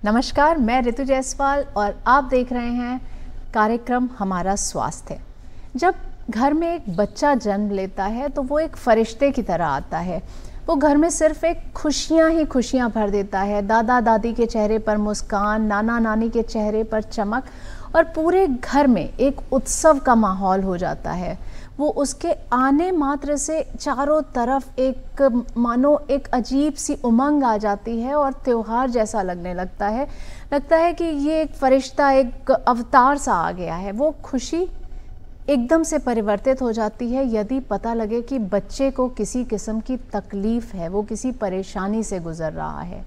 नमस्कार, मैं ऋतु जायसवाल और आप देख रहे हैं कार्यक्रम हमारा स्वास्थ्य। जब घर में एक बच्चा जन्म लेता है तो वो एक फरिश्ते की तरह आता है। वो घर में सिर्फ एक खुशियाँ ही खुशियाँ भर देता है। दादा दादी के चेहरे पर मुस्कान, नाना नानी के चेहरे पर चमक और पूरे घर में एक उत्सव का माहौल हो जाता है। वो उसके आने मात्र से चारों तरफ एक मानो एक अजीब सी उमंग आ जाती है और त्योहार जैसा लगने लगता है कि ये एक फरिश्ता, एक अवतार सा आ गया है। वो खुशी एकदम से परिवर्तित हो जाती है यदि पता लगे कि बच्चे को किसी किस्म की तकलीफ़ है, वो किसी परेशानी से गुज़र रहा है।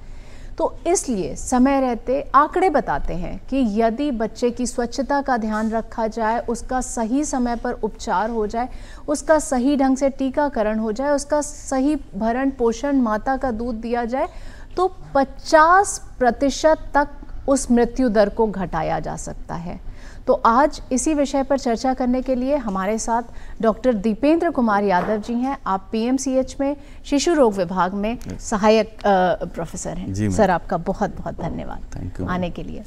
तो इसलिए समय रहते आंकड़े बताते हैं कि यदि बच्चे की स्वच्छता का ध्यान रखा जाए, उसका सही समय पर उपचार हो जाए, उसका सही ढंग से टीकाकरण हो जाए, उसका सही भरण पोषण, माता का दूध दिया जाए, तो 50% तक उस मृत्यु दर को घटाया जा सकता है। तो आज इसी विषय पर चर्चा करने के लिए हमारे साथ डॉक्टर दीपेंद्र कुमार यादव जी हैं। आप पीएमसीएच में शिशु रोग विभाग में सहायक प्रोफेसर हैं। सर, आपका बहुत बहुत धन्यवाद आने के लिए।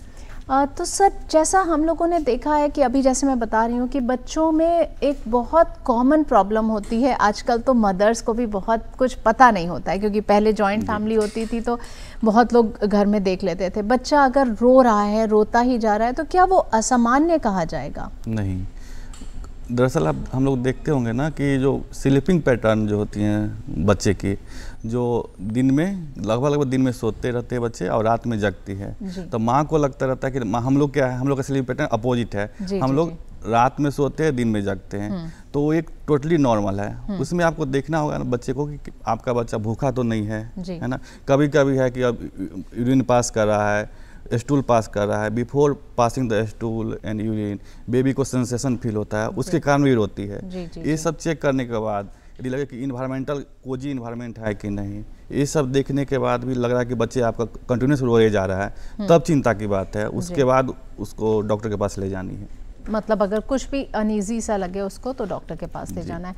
तो सर, जैसा हम लोगों ने देखा है कि अभी जैसे मैं बता रही हूँ कि बच्चों में एक बहुत कॉमन प्रॉब्लम होती है। आजकल तो मदर्स को भी बहुत कुछ पता नहीं होता है, क्योंकि पहले जॉइंट फैमिली होती थी तो बहुत लोग घर में देख लेते थे। बच्चा अगर रो रहा है, रोता ही जा रहा है, तो क्या वो असामान्य कहा जाएगा? नहीं, दरअसल आप हम लोग देखते होंगे ना कि जो स्लीपिंग पैटर्न जो होती हैं बच्चे की, जो दिन में लगभग दिन में सोते रहते हैं बच्चे और रात में जगती है, तो माँ को लगता रहता है कि हम लोग क्या है, हम लोग का स्लीपिंग पैटर्न अपोजिट है। हम लोग रात में सोते हैं, दिन में जगते हैं, तो वो एक टोटली नॉर्मल है। उसमें आपको देखना होगा ना बच्चे को कि आपका बच्चा भूखा तो नहीं है ना। कभी कभी है कि अब यूरिन पास कर रहा है, स्टूल पास कर रहा है। Before passing the stool and urine baby को सेंसेशन फील होता है, उसके कारण भी रोती है। ये सब चेक करने के बाद यदि लगे कि इन्वायरमेंटल कोजी इन्वायरमेंट है कि नहीं, ये सब देखने के बाद भी लग रहा है कि बच्चे आपका कंटिन्यूस रोए जा रहा है, तब चिंता की बात है। उसके बाद उसको डॉक्टर के पास ले जानी है। मतलब अगर कुछ भी अनईजी सा लगे उसको तो डॉक्टर के पास ले जाना है।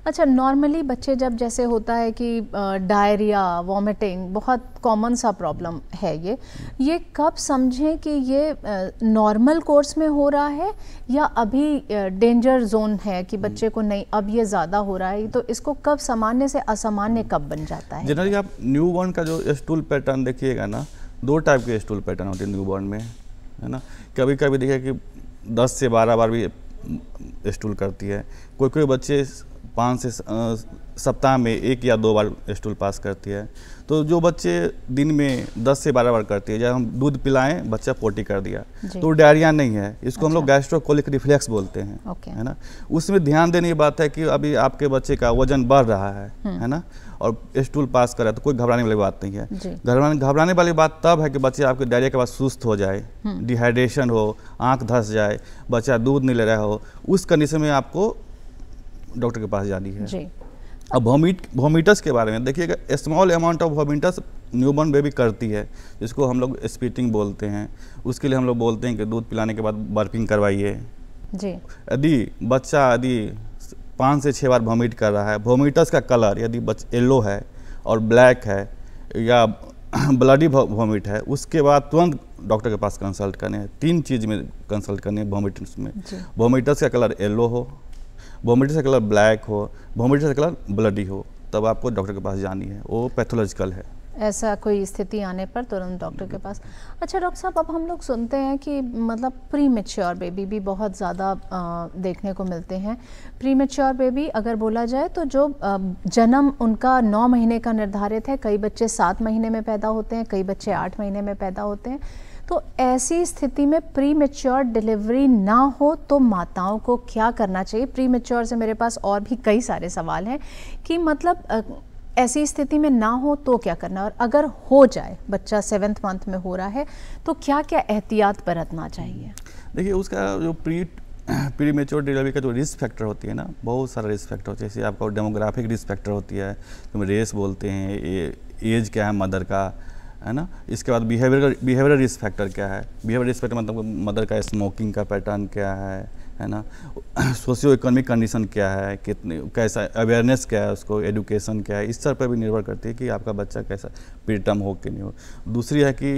अच्छा, नॉर्मली बच्चे जब जैसे होता है कि डायरिया, वॉमिटिंग बहुत कॉमन सा प्रॉब्लम है, ये कब समझें कि ये नॉर्मल कोर्स में हो रहा है या अभी डेंजर जोन है कि बच्चे को नहीं, अब ये ज़्यादा हो रहा है? तो इसको कब सामान्य से असामान्य कब बन जाता है? जनरली आप न्यूबॉर्न का जो स्टूल पैटर्न देखिएगा ना, 2 टाइप के स्टूल पैटर्न होते हैं न्यूबॉर्न में, है ना। कभी कभी देखिए कि 10 से 12 बार भी स्टूल करती है। कोई बच्चे 5 से सप्ताह में 1 या 2 बार स्टूल पास करती है। तो जो बच्चे दिन में 10 से 12 बार करती है, जब हम दूध पिलाएं बच्चा पोटी कर दिया, तो डायरिया नहीं है। इसको हम लोग गैस्ट्रोकोलिक रिफ्लेक्स बोलते हैं, है ना। उसमें ध्यान देने की बात है कि अभी आपके बच्चे का वजन बढ़ रहा है ना, और स्टूल पास कर रहा है, तो कोई घबराने वाली बात नहीं है। घबराने वाली बात तब है कि बच्चे आपके डायरिया के बाद सुस्त हो जाए, डिहाइड्रेशन हो, आँख धंस जाए, बच्चा दूध नहीं ले रहा हो, उस कंडीशन में आपको डॉक्टर के पास जानी है। अब वोमिटस के बारे में देखिएगा, small amount of vomits newborn baby करती है, जिसको हम लोग स्पीटिंग बोलते हैं। उसके लिए हम लोग बोलते हैं कि दूध पिलाने के बाद बर्पिंग करवाइए। यदि बच्चा 5 से 6 बार वोमिट कर रहा है, वोमिटस का कलर यदि येलो है और ब्लैक है या ब्लडी वोमिट है, उसके बाद तुरंत डॉक्टर के पास कंसल्ट करने हैं। 3 चीज़ में कंसल्ट करने हैं वोमिटस में। वोमिटस का कलर येलो हो, वोमिटस का कलर ब्लैक हो, वोमिटस का कलर ब्लडी हो, तब आपको डॉक्टर के पास जानी है। वो पैथोलॉजिकल है। ऐसा कोई स्थिति आने पर तुरंत डॉक्टर के पास। अच्छा डॉक्टर साहब, अब हम लोग सुनते हैं कि मतलब प्री मैच्योर बेबी भी बहुत ज़्यादा देखने को मिलते हैं। प्री मैच्योर बेबी अगर बोला जाए तो जो जन्म उनका 9 महीने का निर्धारित है, कई बच्चे 7 महीने में पैदा होते हैं, कई बच्चे 8 महीने में पैदा होते हैं। तो ऐसी स्थिति में प्री मैच्योर डिलीवरी ना हो तो माताओं को क्या करना चाहिए? प्री मैच्योर से मेरे पास और भी कई सारे सवाल हैं कि मतलब ऐसी स्थिति में ना हो तो क्या करना, और अगर हो जाए, बच्चा 7th मंथ में हो रहा है, तो क्या क्या एहतियात बरतना चाहिए? देखिए, उसका जो प्री मैच्योर डिलीवरी का जो रिस्क फैक्टर होती है ना, बहुत सारा रिस्क फैक्टर होता है। जैसे आपका डेमोग्राफिक रिस्क फैक्टर होती है, तो रेस बोलते हैं, एज क्या है मदर का, है ना। इसके बाद बिहेवियरल रिस्क फैक्टर क्या है। बिहेवियर रिस्क फैक्टर मतलब मदर का स्मोकिंग का पैटर्न क्या है ना। सोशियो इकोनॉमिक कंडीशन क्या है, कितने कैसा अवेयरनेस क्या है, उसको एजुकेशन क्या है, इस सब पर भी निर्भर करती है कि आपका बच्चा कैसा प्रीटर्म हो कि नहीं हो। दूसरी है कि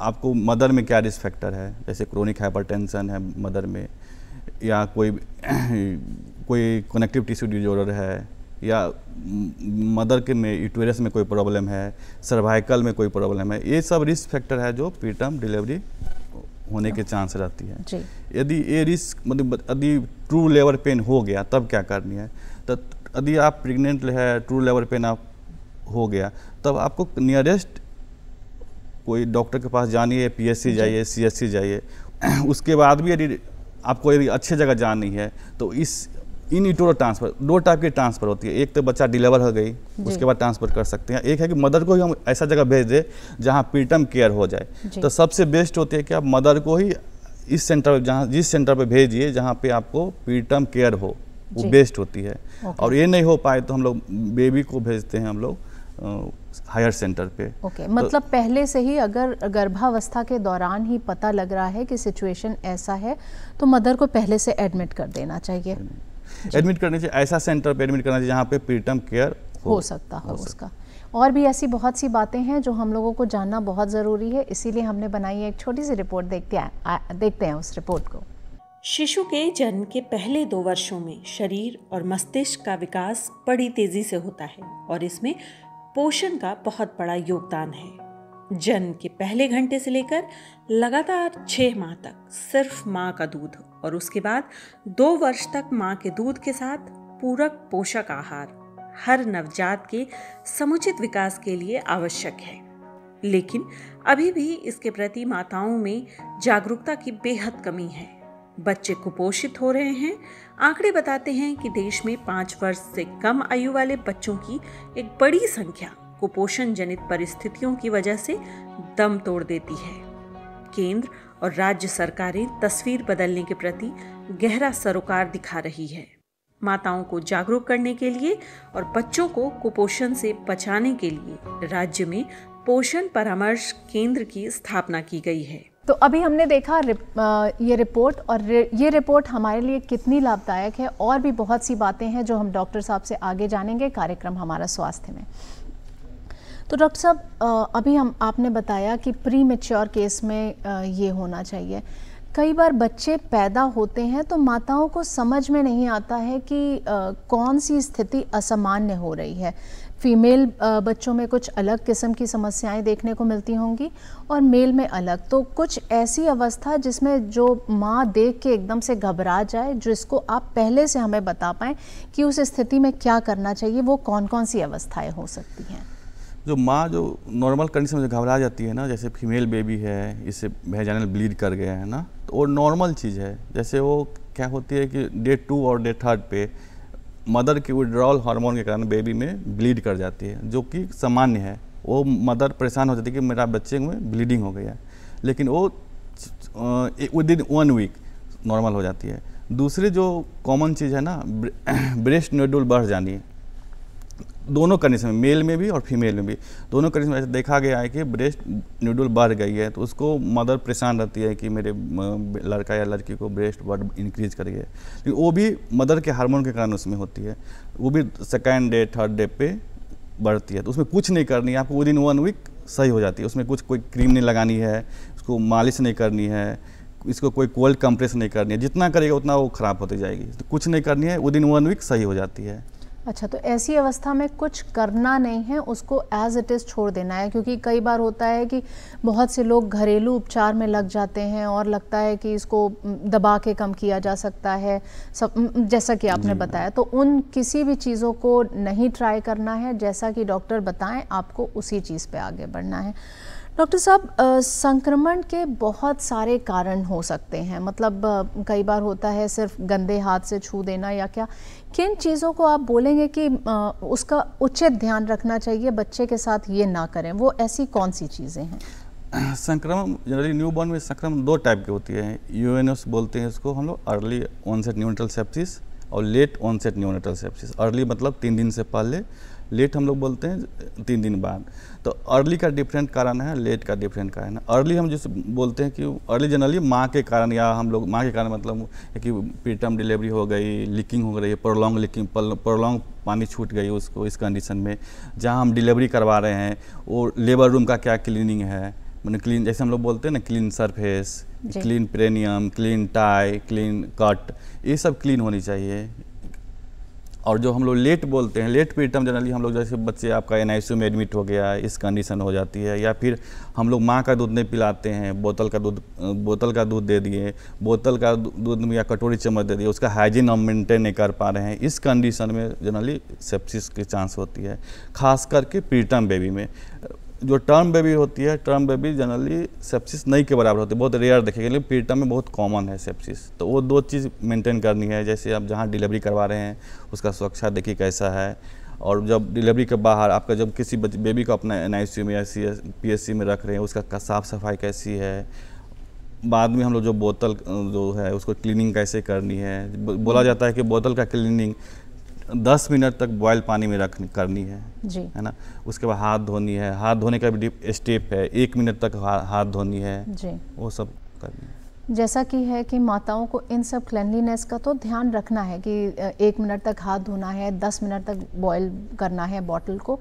आपको मदर में क्या रिस्क फैक्टर है, जैसे क्रोनिक हाइपरटेंशन है मदर में, या कोई कनेक्टिव टिश्यू डिजॉर्डर है, या मदर के में यूटेरस में कोई प्रॉब्लम है, सर्वाइकल में कोई प्रॉब्लम है, ये सब रिस्क फैक्टर है जो प्रीटर्म डिलीवरी होने के चांस रहती है। यदि ये रिस्क मतलब यदि ट्रू लेबर पेन हो गया तब क्या करनी है, तो यदि आप प्रेग्नेंट है, ट्रू लेबर पेन आप हो गया, तब आपको नियरेस्ट कोई डॉक्टर के पास जानिए, PSC जाइए, CSC जाइए। उसके बाद भी यदि आपको यदि अच्छे जगह जानी है तो इन यूटेरो ट्रांसफ़र 2 टाइप की ट्रांसफ़र होती है। एक तो बच्चा डिलीवर हो गई उसके बाद ट्रांसफ़र कर सकते हैं, एक है कि मदर को ही हम ऐसा जगह भेज दें जहाँ प्रीटर्म केयर हो जाए। तो सबसे बेस्ट होती है कि आप मदर को ही इस सेंटर पर जिस सेंटर पर भेजिए जहाँ पे आपको प्रीटर्म केयर हो, वो बेस्ट होती है। और ये नहीं हो पाए तो हम लोग बेबी को भेजते हैं हम लोग हायर सेंटर पे। मतलब पहले से ही अगर गर्भावस्था के दौरान ही पता लग रहा है कि सिचुएशन ऐसा है तो मदर को पहले से एडमिट कर देना चाहिए, एडमिट करनी चाहिए, ऐसा सेंटर पे एडमिट करना चाहिए जहाँ पे प्रीटर्म केयर हो सकता हो उसका। और भी ऐसी बहुत सी बातें हैं जो हम लोगों को जानना बहुत ज़रूरी है, इसीलिए हमने बनाई है एक छोटी सी रिपोर्ट। देखते हैं उस रिपोर्ट को। शिशु के जन्म के पहले 2 वर्षों में शरीर और मस्तिष्क का विकास बड़ी तेजी से होता है और इसमें पोषण का बहुत बड़ा योगदान है। जन्म के पहले घंटे से लेकर लगातार 6 माह तक सिर्फ माँ का दूध और उसके बाद 2 वर्ष तक माँ के दूध के साथ पूरक पोषक आहार हर नवजात के समुचित विकास के लिए आवश्यक है। लेकिन अभी भी इसके प्रति माताओं में जागरूकता की बेहद कमी है। बच्चे कुपोषित हो रहे हैं। आंकड़े बताते हैं कि देश में 5 वर्ष से कम आयु वाले बच्चों की एक बड़ी संख्या कुपोषण जनित परिस्थितियों की वजह से दम तोड़ देती है। केंद्र और राज्य सरकारें तस्वीर बदलने के प्रति गहरा सरोकार दिखा रही है। माताओं को जागरूक करने के लिए और बच्चों को कुपोषण से बचाने के लिए राज्य में पोषण परामर्श केंद्र की स्थापना की गई है। तो अभी हमने देखा ये रिपोर्ट, और ये रिपोर्ट हमारे लिए कितनी लाभदायक है। और भी बहुत सी बातें हैं जो हम डॉक्टर साहब से आगे जानेंगे कार्यक्रम हमारा स्वास्थ्य में। तो डॉक्टर साहब, अभी आपने बताया कि प्री मैच्योर केस में ये होना चाहिए। कई बार बच्चे पैदा होते हैं तो माताओं को समझ में नहीं आता है कि कौन सी स्थिति असामान्य हो रही है। फीमेल बच्चों में कुछ अलग किस्म की समस्याएं देखने को मिलती होंगी और मेल में अलग। तो कुछ ऐसी अवस्था जिसमें जो माँ देख के एकदम से घबरा जाए, जिसको आप पहले से हमें बता पाएँ कि उस स्थिति में क्या करना चाहिए, वो कौन कौन सी अवस्थाएं हो सकती हैं? जो माँ जो नॉर्मल कंडीशन में घबरा जाती है ना, जैसे फीमेल बेबी है, इससे वेजाइनल ब्लीड कर गया है ना, तो वो नॉर्मल चीज़ है। जैसे वो क्या होती है कि डे 2 और डे 3 पे मदर की विड्रॉल हार्मोन के कारण बेबी में ब्लीड कर जाती है, जो कि सामान्य है। वो मदर परेशान हो जाती है कि मेरा बच्चे में ब्लीडिंग हो गया है, लेकिन वो विदिन 1 वीक नॉर्मल हो जाती है। दूसरी जो कॉमन चीज़ है ना, ब्रेस्ट नोडुल बढ़ जानी है। दोनों कंडीशन में, मेल में भी और फीमेल में भी, दोनों कंडीशन में ऐसे देखा गया है कि ब्रेस्ट नोडुल बढ़ गई है तो उसको मदर परेशान रहती है कि मेरे लड़का या लड़की को ब्रेस्ट बढ़ इंक्रीज कर गया है। लेकिन वो भी मदर के हार्मोन के कारण उसमें होती है, वो भी 2nd डे 3rd डे पे बढ़ती है। तो उसमें कुछ नहीं करनी है आपको, विदिन 1 वीक सही हो जाती है। उसमें कोई क्रीम नहीं लगानी है, उसको मालिश नहीं करनी है, इसको कोई कोल्ड कंप्रेस नहीं करनी है। जितना करेगा उतना वो ख़राब होती जाएगी। तो कुछ नहीं करनी है, विदिन 1 वीक सही हो जाती है। अच्छा, तो ऐसी अवस्था में कुछ करना नहीं है, उसको एज इट इज़ छोड़ देना है। क्योंकि कई बार होता है कि बहुत से लोग घरेलू उपचार में लग जाते हैं और लगता है कि इसको दबा के कम किया जा सकता है, सब जैसा कि आपने बताया। तो उन किसी भी चीज़ों को नहीं ट्राई करना है, जैसा कि डॉक्टर बताएं आपको उसी चीज़ पे आगे बढ़ना है। डॉक्टर साहब, संक्रमण के बहुत सारे कारण हो सकते हैं। मतलब कई बार होता है सिर्फ गंदे हाथ से छू देना या क्या, किन चीज़ों को आप बोलेंगे कि उसका उचित ध्यान रखना चाहिए, बच्चे के साथ ये ना करें? वो ऐसी कौन सी चीज़ें हैं? संक्रमण जनरली न्यूबॉर्न में संक्रमण 2 टाइप के होती है। यूएनएस बोलते हैं इसको हम लोग, अर्ली ऑनसेट न्यूनेटल सेप्सिस और late onset neonatal sepsis. Early मतलब 3 दिन से पहले, लेट हम लोग बोलते हैं 3 दिन बाद। तो अर्ली का डिफरेंट कारण है, लेट का डिफरेंट कारण है। अर्ली हम जिसे बोलते हैं कि अर्ली जनरली माँ के कारण, या हम लोग माँ के कारण मतलब कि प्रीटर्म डिलीवरी हो गई, लीकिंग हो गई, प्रोलॉन्ग लीकिंग, प्रोलॉन्ग पानी छूट गई उसको, इस कंडीशन में जहाँ हम डिलीवरी करवा रहे हैं वो लेबर रूम का क्या क्लीनिंग है, मैंने क्लीन, जैसे हम लोग बोलते हैं ना, क्लीन सरफेस, जी। Clean perineum, clean tie, clean cut, ये सब क्लीन होनी चाहिए। और जो हम लोग लेट बोलते हैं, लेट प्रीटर्म जनरली हम लोग, जैसे बच्चे आपका NICU में एडमिट हो गया, इस कंडीशन हो जाती है, या फिर हम लोग माँ का दूध नहीं पिलाते हैं, बोतल का दूध दे दिए, बोतल का दूध में या कटोरी चम्मच दे दिए, उसका हाइजीन हम मेंटेन नहीं कर पा रहे हैं, इस कंडीशन में जनरली सेप्सिस की चांस होती है, खास करके प्रीटर्म बेबी में। जो टर्म बेबी होती है, टर्म बेबी जनरली सेप्सिस नहीं के बराबर होती है, बहुत रेयर देखेंगे, लेकिन प्रीटर्म में बहुत कॉमन है सेप्सिस। तो वो 2 चीज़ मेंटेन करनी है, जैसे आप जहाँ डिलीवरी करवा रहे हैं उसका सुरक्षा देखिए कैसा है, और जब डिलीवरी के बाहर आपका जब किसी बेबी को अपना NICU में या PSC में रख रहे हैं, उसका साफ़ सफाई कैसी है। बाद में हम लोग जो बोतल जो है उसको क्लीनिंग कैसे करनी है, बोला जाता है कि बोतल का क्लीनिंग 10 मिनट तक बॉयल पानी में करनी है जी, है ना। उसके बाद हाथ धोनी है, हाथ धोने का भी स्टेप है, 1 मिनट तक हाथ धोनी है जी। वो सब करनी है। जैसा कि है कि माताओं को इन सब क्लेanलीनेस का तो ध्यान रखना है कि 1 मिनट तक हाथ धोना है, 10 मिनट तक बॉयल करना है बॉटल को,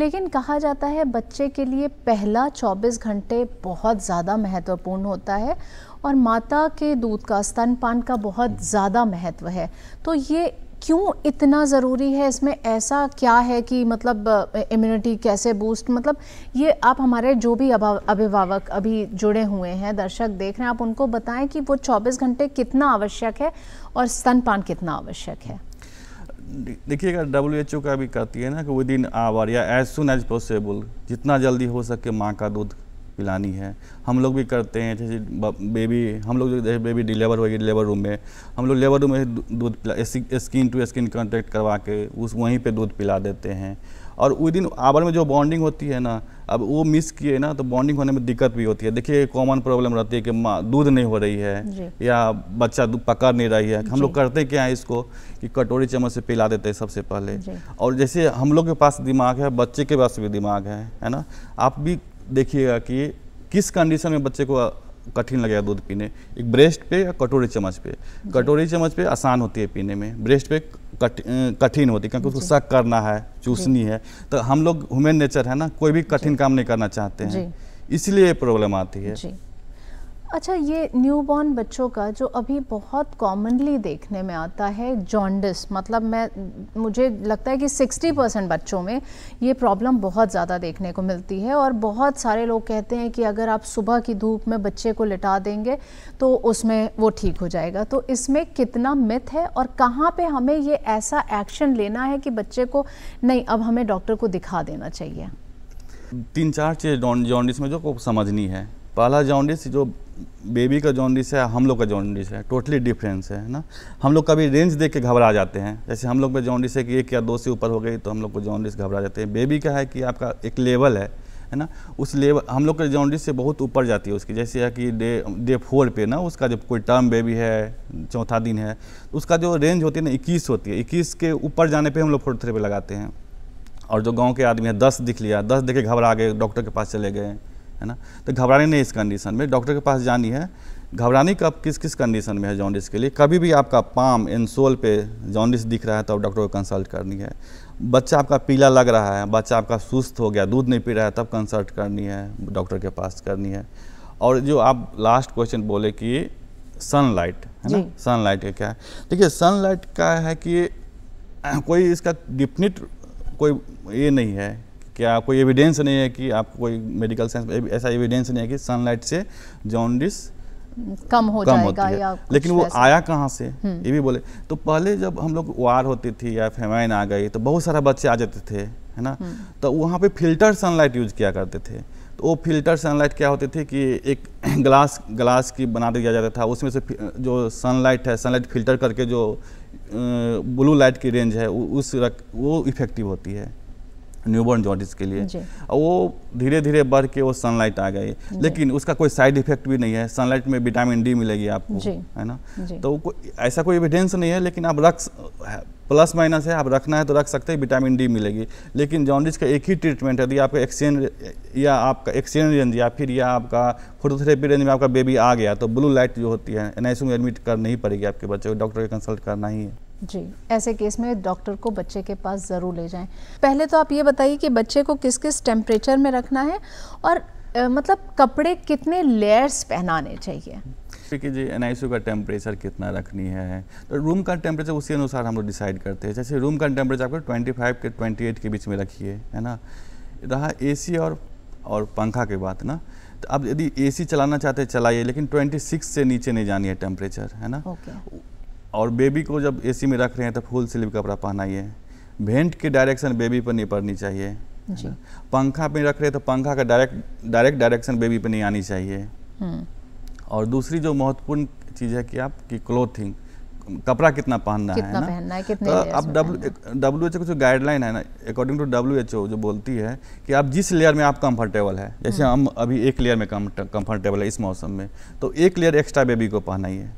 लेकिन कहा जाता है बच्चे के लिए पहला 24 घंटे बहुत ज़्यादा महत्वपूर्ण होता है और माता के दूध का, स्तनपान का बहुत ज़्यादा महत्व है। तो ये क्यों इतना ज़रूरी है? इसमें ऐसा क्या है कि मतलब इम्यूनिटी कैसे बूस्ट, मतलब ये आप हमारे जो भी अभिभावक अभी जुड़े हुए हैं, दर्शक देख रहे हैं, आप उनको बताएं कि वो 24 घंटे कितना आवश्यक है और स्तनपान कितना आवश्यक है। देखिएगा, WHO का भी कहती है ना कि विद इन आवर या एज सुन एज पॉसिबल, जितना जल्दी हो सके माँ का दूध पिलानी है। हम लोग भी करते हैं, जैसे बेबी, हम लोग जो बेबी डिलीवर होगी लेबर रूम में, हम लोग लेबर रूम में दूध पिला, स्किन टू स्किन कांटेक्ट करवा के वहीं पे दूध पिला देते हैं। और विद इन आवर में जो बॉन्डिंग होती है ना, अब वो मिस किए ना तो बॉन्डिंग होने में दिक्कत भी होती है। देखिए कॉमन प्रॉब्लम रहती है कि माँ दूध नहीं हो रही है या बच्चा दूध पकड़ नहीं रही है। हम लोग करते क्या है इसको कि कटोरी चम्मच से पिला देते हैं सबसे पहले। और जैसे हम लोग के पास दिमाग है, बच्चे के पास भी दिमाग है ना। आप भी देखिएगा कि किस कंडीशन में बच्चे को कठिन लगेगा दूध पीने, एक ब्रेस्ट पे या कटोरी चम्मच पे। कटोरी चम्मच पे आसान होती है पीने में, ब्रेस्ट पे कठिन होती है क्योंकि उसको सक करना है, चूसनी है। तो हम लोग ह्यूमन नेचर है ना, कोई भी कठिन काम नहीं करना चाहते हैं, इसलिए प्रॉब्लम आती है। अच्छा, ये न्यूबॉर्न बच्चों का जो अभी बहुत कॉमनली देखने में आता है जॉन्डिस, मतलब मुझे लगता है कि 60% बच्चों में ये प्रॉब्लम बहुत ज़्यादा देखने को मिलती है और बहुत सारे लोग कहते हैं कि अगर आप सुबह की धूप में बच्चे को लिटा देंगे तो उसमें वो ठीक हो जाएगा। तो इसमें कितना मिथ है और कहाँ पे हमें ये ऐसा एक्शन लेना है कि बच्चे को नहीं, अब हमें डॉक्टर को दिखा देना चाहिए? 3-4 चीज़ जॉन्डिस में जो को समझनी है। पहला जॉन्डिस जो बेबी का जॉन्डिस है, हम लोग का जॉन्डिस है, टोटली डिफरेंस है ना। हम लोग कभी रेंज देख के घबरा जाते हैं, जैसे हम लोग में जॉन्डिस है कि 1 या 2 से ऊपर हो गई तो हम लोग को जॉन्डिस घबरा जाते हैं। बेबी का है कि आपका एक लेवल है ना, उस लेवल हम लोग के जॉन्डिस से बहुत ऊपर जाती है उसकी। जैसे है कि डे 4 पे ना, उसका जब कोई टर्म बेबी है, चौथा दिन है, उसका जो रेंज होती है ना 21 होती है। 21 के ऊपर जाने पर हम लोग 43 पे लगाते हैं। और जो गाँव के आदमी है 10 दिख लिया, 10 देख के घबरा गए, डॉक्टर के पास चले गए, है ना। तो घबराने नहीं, इस कंडीशन में डॉक्टर के पास जानी है। घबराने का किस किस कंडीशन में है जॉन्डिस के लिए, कभी भी आपका पाम इनसोल पे जॉन्डिस दिख रहा है तो डॉक्टर को कंसल्ट करनी है। बच्चा आपका पीला लग रहा है, बच्चा आपका सुस्त हो गया, दूध नहीं पी रहा है, तब कंसल्ट करनी है, डॉक्टर के पास करनी है। और जो आप लास्ट क्वेश्चन बोले कि सनलाइट है ना, सनलाइट का क्या है? देखिए सनलाइट का है कि कोई इसका डिफिनिट कोई ये नहीं है, क्या कोई एविडेंस नहीं है कि आपको कोई मेडिकल साइंस ऐसा एविडेंस नहीं है कि सनलाइट से जॉन्डिस कम हो जाएगा या लेकिन वो आया कहाँ से ये भी बोले। तो पहले जब हम लोग वार होती थी या फेमाइन आ गई तो बहुत सारा बच्चे आ जाते थे, है ना। तो वहाँ पे फिल्टर सनलाइट यूज किया करते थे। तो वो फिल्टर सनलाइट क्या होती थी कि एक ग्लास की बना दिया जाता था, उसमें से जो सनलाइट है, सनलाइट फिल्टर करके जो ब्लू लाइट की रेंज है वो इफेक्टिव होती है न्यूबॉर्न जॉन्डिस के लिए। और वो धीरे धीरे बढ़ के वो सनलाइट आ गई, लेकिन उसका कोई साइड इफेक्ट भी नहीं है। सनलाइट में विटामिन डी मिलेगी आपको, है ना। तो ऐसा कोई एविडेंस नहीं है, लेकिन आप प्लस माइनस है, आप रखना है तो रख सकते हैं, विटामिन डी मिलेगी। लेकिन जॉन्डिस का एक ही ट्रीटमेंट है, यदि आपका एक्सचेंज रेंज या फिर या आपका फोटोथेरेपी रेंज में आपका बेबी आ गया तो ब्लू लाइट जो होती है NICU में एडमिट करनी ही पड़ेगी आपके बच्चे को, डॉक्टर के कंसल्ट करना ही है। जी, ऐसे केस में डॉक्टर को बच्चे के पास ज़रूर ले जाएं। पहले तो आप ये बताइए कि बच्चे को किस किस टेम्परेचर में रखना है और मतलब कपड़े कितने लेयर्स पहनाने चाहिए? कि जी NICU का टेम्परेचर कितना रखनी है, तो रूम का टेम्परेचर उसी अनुसार हम लोग डिसाइड करते हैं। जैसे रूम का टेम्परेचर आपको 25 के 28 के बीच में रखिए, है ना। रहा AC और पंखा के बात ना, तो अब यदि AC चलाना चाहते हैं चलाइए, लेकिन 26 से नीचे नहीं जानी है टेम्परेचर, है ना। और बेबी को जब AC में रख रहे हैं तो फुल स्लीव कपड़ा पहनाइए। वेंट की डायरेक्शन बेबी पर नहीं पड़नी चाहिए जी। पंखा पे रख रहे हैं तो पंखा का डायरेक्ट डायरेक्शन बेबी पर नहीं आनी चाहिए। और दूसरी जो महत्वपूर्ण चीज़ है कि आपकी क्लोथिंग, कपड़ा कितना पहनना है ना। कितने तो अब WHO की जो गाइडलाइन है ना, अकॉर्डिंग टू WHO जो बोलती है कि आप जिस लेयर में आप कंफर्टेबल है, जैसे हम अभी एक लेयर में कंफर्टेबल है इस मौसम में, तो एक लेयर एक्स्ट्रा बेबी को पहनाइए।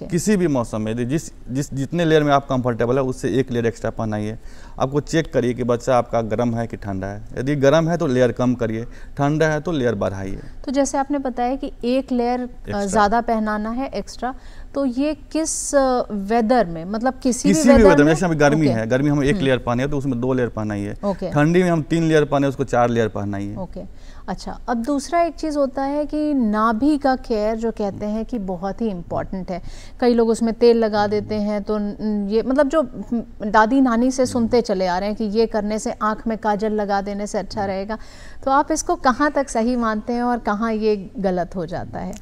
किसी भी मौसम में जितने लेयर में आप कंफर्टेबल है उससे एक लेयर एक्स्ट्रा पहनाइए। आपको चेक करिए कि बच्चा आपका गर्म है कि ठंडा है। यदि गर्म है तो लेयर कम करिए, ठंडा है तो लेयर बढ़ाइए। तो जैसे आपने बताया कि एक लेयर ज़्यादा पहनाना है एक्स्ट्रा, तो ये किस वेदर में, मतलब किसी भी वेदर में? जैसे हमें गर्मी है, गर्मी हम एक लेयर पहने तो उसमें 2 लेयर पहनाइए। ठंडी में हम 3 लेयर पहने उसको 4 लेयर पहनाइए। अच्छा, अब दूसरा एक चीज़ होता है कि नाभि का केयर जो कहते हैं कि बहुत ही इम्पॉर्टेंट है। कई लोग उसमें तेल लगा देते हैं, तो ये मतलब जो दादी नानी से सुनते चले आ रहे हैं कि ये करने से आँख में काजल लगा देने से अच्छा रहेगा, तो आप इसको कहाँ तक सही मानते हैं और कहाँ ये गलत हो जाता है?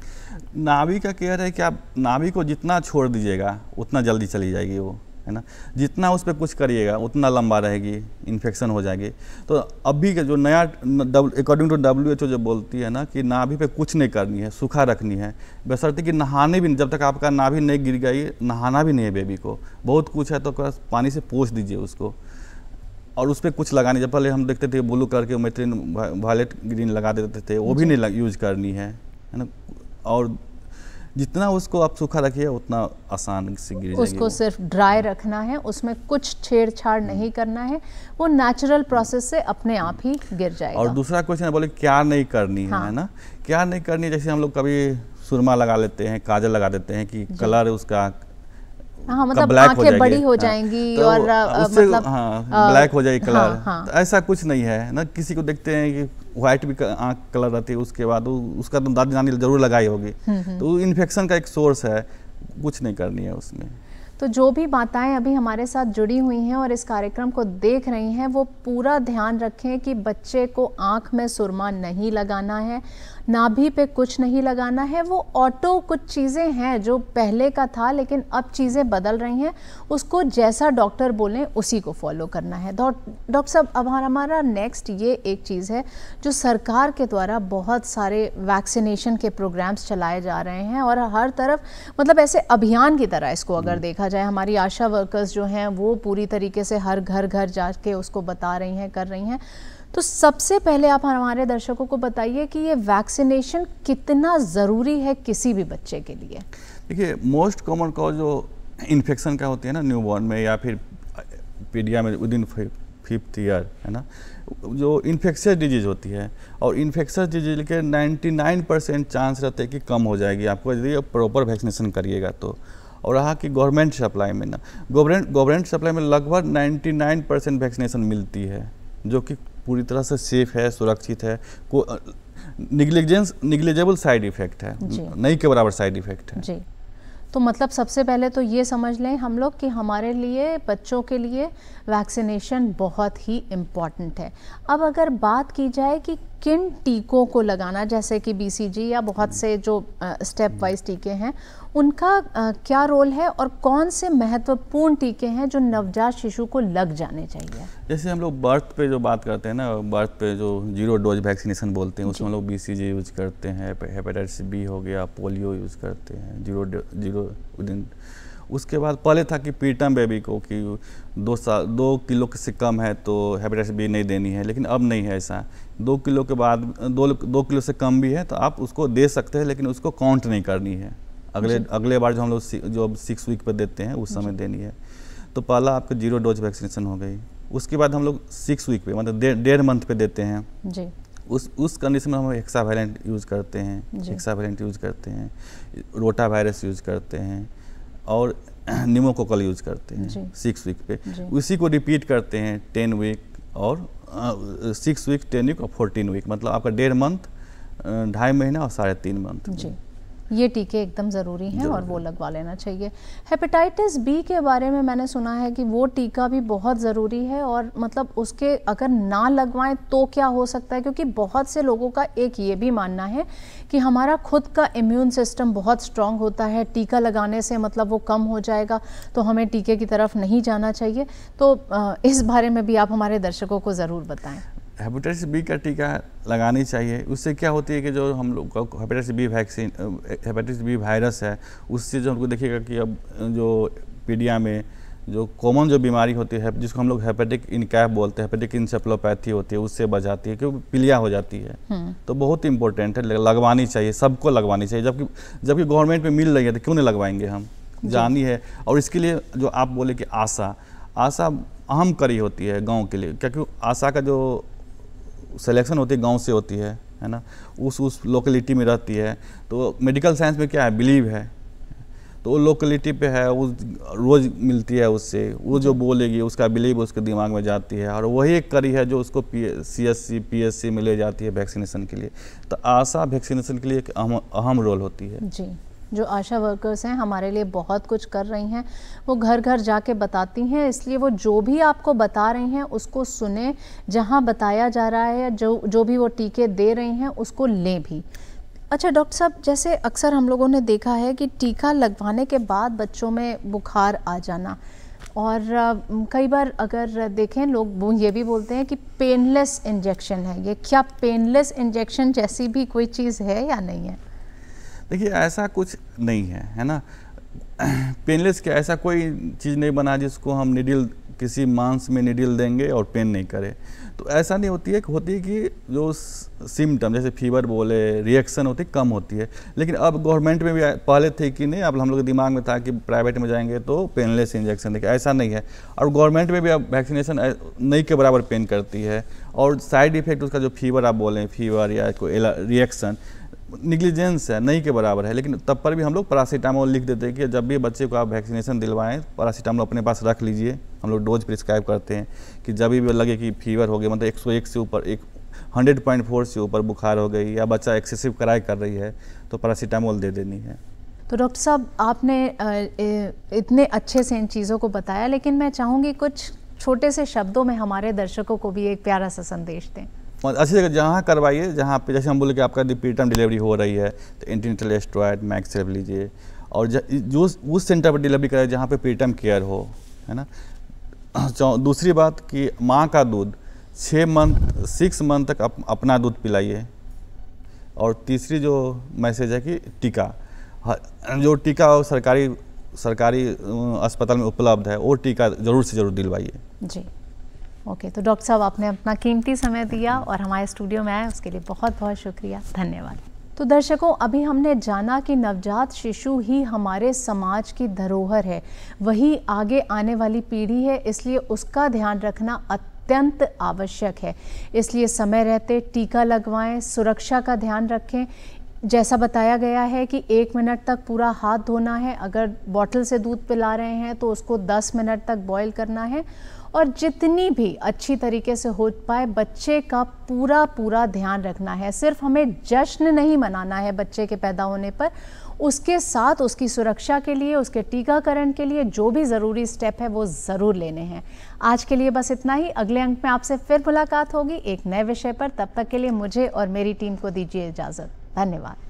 नाभि का केयर है कि आप नाभि को जितना छोड़ दीजिएगा उतना जल्दी चली जाएगी वो, है ना। जितना उस पर कुछ करिएगा उतना लंबा रहेगी, इन्फेक्शन हो जाएगी। तो अभी का जो नया अकॉर्डिंग टू WHO जो बोलती है ना कि नाभि पे कुछ नहीं करनी है, सूखा रखनी है, बशर्ते कि नहाने भी, जब तक आपका नाभि नहीं गिर गई, नहाना भी नहीं है बेबी को। बहुत कुछ है तो पानी से पोंछ दीजिए उसको, और उस पर कुछ लगानी। जब पहले हम देखते थे ब्लू कलर के मेथ्रीन वायलेट ग्रीन लगा देते थे, वो भी नहीं यूज करनी है ना। और जितना उसको आप सूखा रखिए उतना आसान से गिर जाएगी। उसको सिर्फ ड्राई रखना है, उसमें कुछ छेड़छाड़ नहीं करना है, वो नेचुरल प्रोसेस से अपने आप ही गिर जाएगा। और दूसरा क्वेश्चन बोले क्या नहीं करनी है ना, क्या नहीं करनी। जैसे हम लोग कभी सुरमा लगा लेते हैं, काजल लगा देते हैं कि कलर उसका मतलब आंखें बड़ी हो जाएंगी और मतलब ब्लैक हो जाएगी कलर। तो ऐसा कुछ नहीं है ना। किसी को देखते हैं कि व्हाइट भी आंख कलर रहती है, उसके बाद उसका तो दादी नानी जरूर लगाई होगी, तो इन्फेक्शन का एक सोर्स है, कुछ नहीं करनी है उसमें। तो जो भी माताएं अभी हमारे साथ जुड़ी हुई हैं और इस कार्यक्रम को देख रही हैं, वो पूरा ध्यान रखें कि बच्चे को आंख में सुरमा नहीं लगाना है, नाभि पे कुछ नहीं लगाना है। वो ऑटो कुछ चीज़ें हैं जो पहले का था, लेकिन अब चीज़ें बदल रही हैं, उसको जैसा डॉक्टर बोलें उसी को फॉलो करना है। डॉक्टर साहब, अब हमारा नेक्स्ट ये एक चीज़ है जो सरकार के द्वारा बहुत सारे वैक्सीनेशन के प्रोग्राम्स चलाए जा रहे हैं और हर तरफ मतलब ऐसे अभियान की तरह इसको अगर देखा जाए, हमारी आशा वर्कर्स जो हैं वो पूरी तरीके से हर घर घर जाके उसको बता रही हैं, कर रही हैं। तो सबसे पहले आप हमारे दर्शकों को बताइए कि ये वैक्सीनेशन कितना ज़रूरी है किसी भी बच्चे के लिए? देखिए, मोस्ट कॉमन कॉज जो इन्फेक्शन का होती है ना न्यूबॉर्न में या फिर पीडिया में विदिन 5th ईयर, है ना, जो इन्फेक्शियस डिजीज़ होती है। और इन्फेक्शियस डिजीज के 99% चांस रहते हैं कि कम हो जाएगी आपको यदि प्रॉपर वैक्सीनेशन करिएगा तो। और रहा कि गवर्नमेंट सप्लाई में ना, गवर्नमेंट सप्लाई में लगभग 99% वैक्सीनेशन मिलती है, जो कि पूरी तरह से सेफ है, सुरक्षित है, को निग्लिजेबल साइड इफेक्ट है, नहीं के बराबर साइड इफेक्ट है जी। तो मतलब सबसे पहले तो ये समझ लें हम लोग कि हमारे लिए, बच्चों के लिए वैक्सीनेशन बहुत ही इम्पॉर्टेंट है। अब अगर बात की जाए कि किन टीकों को लगाना, जैसे कि BCG या बहुत से जो स्टेप वाइज टीके हैं, उनका क्या रोल है और कौन से महत्वपूर्ण टीके हैं जो नवजात शिशु को लग जाने चाहिए? जैसे हम लोग बर्थ पे जो बात करते हैं ना, बर्थ पे जो 0 डोज वैक्सीनेशन बोलते हैं, उसमें हम लोग BCG यूज करते हैं, हेपेटाइटिस B हो गया, पोलियो यूज करते हैं 0 दिन। उसके बाद पहले था कि प्रीटर्म बेबी को कि 2 किलो से कम है तो हेपेटाइटिस B नहीं देनी है, लेकिन अब नहीं है ऐसा। 2 किलो के बाद 2 किलो से कम भी है तो आप उसको दे सकते हैं, लेकिन उसको काउंट नहीं करनी है। अगले बार जो हम लोग जो 6 वीक पर देते हैं उस समय देनी है। तो पहला आपका 0 डोज वैक्सीनेशन हो गई। उसके बाद हम लोग 6 वीक पे, मतलब 1.5 मंथ पे देते हैं जी। उस कंडीशन में हम हेक्सावैलेंट यूज़ करते हैं, रोटा वायरस यूज़ करते हैं और निमोकोकल यूज करते हैं 6 वीक पे। उसी को रिपीट करते हैं 10 वीक और 6 वीक, 10 वीक और 14 वीक, मतलब आपका 1.5 मंथ 2.5 महीना और 3.5 मंथ। जी, ये टीके एकदम ज़रूरी हैं और वो लगवा लेना चाहिए। हेपेटाइटिस बी के बारे में मैंने सुना है कि वो टीका भी बहुत ज़रूरी है, और मतलब उसके अगर ना लगवाएं तो क्या हो सकता है, क्योंकि बहुत से लोगों का एक ये भी मानना है कि हमारा खुद का इम्यून सिस्टम बहुत स्ट्रांग होता है, टीका लगाने से मतलब वो कम हो जाएगा, तो हमें टीके की तरफ नहीं जाना चाहिए। तो इस बारे में भी आप हमारे दर्शकों को ज़रूर बताएं। हेपेटाइटिस बी का टीका लगानी चाहिए। उससे क्या होती है कि जो हम लोग का hepatitis B vaccine, hepatitis B virus है, उससे जो हमको देखिएगा कि अब जो पीडिया में जो कॉमन जो बीमारी होती है जिसको हम लोग हेपेटिक इनकैफ बोलते हैं, हेपेटिक इंसेफ्लोपैथी होती है, उससे बचाती है, क्योंकि पीलिया हो जाती है। तो बहुत इंपॉर्टेंट है, लगवानी चाहिए, सबको लगवानी चाहिए। जबकि गवर्नमेंट में मिल रही है तो क्यों नहीं लगवाएंगे हम, जानी है। और इसके लिए जो आप बोले कि आशा अहम कड़ी होती है गाँव के लिए, क्योंकि आशा का जो सिलेक्शन होती है गांव से होती है ना, उस लोकेलिटी में रहती है। तो मेडिकल साइंस में क्या है, बिलीव है, तो वो लोकेलिटी पे है, वो रोज़ मिलती है उससे, वो जो बोलेगी उसका बिलीव उसके दिमाग में जाती है, और वही एक कड़ी है जो उसको CSC PSC में ले जाती है वैक्सीनेशन के लिए। तो आशा वैक्सीनेशन के लिए एक अहम रोल होती है। जी, जो आशा वर्कर्स हैं हमारे लिए बहुत कुछ कर रही हैं, वो घर घर जाके बताती हैं, इसलिए वो जो भी आपको बता रही हैं उसको सुने, जहां बताया जा रहा है, जो भी वो टीके दे रही हैं उसको लें भी। अच्छा डॉक्टर साहब, जैसे अक्सर हम लोगों ने देखा है कि टीका लगवाने के बाद बच्चों में बुखार आ जाना, और कई बार अगर देखें लोग वो ये भी बोलते हैं कि पेनलेस इंजेक्शन है, ये क्या पेनलेस इंजेक्शन जैसी भी कोई चीज़ है या नहीं है? देखिए, ऐसा कुछ नहीं है ना। पेनलेस क्या, ऐसा कोई चीज़ नहीं बना जिसको हम निडिल किसी मांस में निडिल देंगे और पेन नहीं करे। तो ऐसा नहीं होती है कि जो सिम्टम जैसे फीवर बोले, रिएक्शन होती कम होती है। लेकिन अब गवर्नमेंट में भी पहले थे कि नहीं, अब हम लोग के दिमाग में था कि प्राइवेट में जाएंगे तो पेनलेस इंजेक्शन देखिए, ऐसा नहीं है। और गवर्नमेंट में भी अब वैक्सीनेशन नहीं के बराबर पेन करती है, और साइड इफेक्ट उसका जो फीवर आप बोलें, फीवर या कोई रिएक्शन निग्लिजेंस है, नहीं के बराबर है। लेकिन तब पर भी हम लोग पैरासीटामोल लिख देते हैं कि जब भी बच्चे को आप वैक्सीनेशन दिलवाएं, पैरासीटामोल अपने पास रख लीजिए। हम लोग डोज प्रिस्क्राइब करते हैं कि जब भी लगे कि फीवर हो गया, मतलब 101 से ऊपर, 100.4 से ऊपर बुखार हो गई, या बच्चा एक्सेसिव कराई कर रही है, तो पैरासीटामोल दे देनी है। तो डॉक्टर साहब, आपने इतने अच्छे से इन चीज़ों को बताया, लेकिन मैं चाहूँगी कुछ छोटे से शब्दों में हमारे दर्शकों को भी एक प्यारा सा संदेश दें। अच्छी जगह जहाँ करवाइए, जहाँ पे जैसे हम बोले कि आपका प्रीटर्म डिलीवरी हो रही है तो एंटीनेटल स्टेरॉइड मैक्स लीजिए, और जो उस सेंटर पर डिलीवरी कराए जहाँ पे प्रीटर्म केयर हो, है ना। दूसरी बात कि माँ का दूध 6 मंथ तक अपना दूध पिलाइए। और तीसरी जो मैसेज है कि टीका, जो टीका सरकारी अस्पताल में उपलब्ध है वो टीका ज़रूर से ज़रूर दिलवाइए। जी, ओके। तो डॉक्टर साहब, आपने अपना कीमती समय दिया और हमारे स्टूडियो में आए, उसके लिए बहुत बहुत शुक्रिया, धन्यवाद। तो दर्शकों, अभी हमने जाना कि नवजात शिशु ही हमारे समाज की धरोहर है, वही आगे आने वाली पीढ़ी है, इसलिए उसका ध्यान रखना अत्यंत आवश्यक है। इसलिए समय रहते टीका लगवाएं, सुरक्षा का ध्यान रखें। जैसा बताया गया है कि 1 मिनट तक पूरा हाथ धोना है, अगर बॉटल से दूध पिला रहे हैं तो उसको 10 मिनट तक बॉईल करना है, और जितनी भी अच्छी तरीके से हो पाए बच्चे का पूरा ध्यान रखना है। सिर्फ हमें जश्न नहीं मनाना है बच्चे के पैदा होने पर, उसके साथ उसकी सुरक्षा के लिए, उसके टीकाकरण के लिए जो भी ज़रूरी स्टेप है वो ज़रूर लेने हैं। आज के लिए बस इतना ही। अगले अंक में आपसे फिर मुलाकात होगी एक नए विषय पर। तब तक के लिए मुझे और मेरी टीम को दीजिए इजाज़त। धन्यवाद।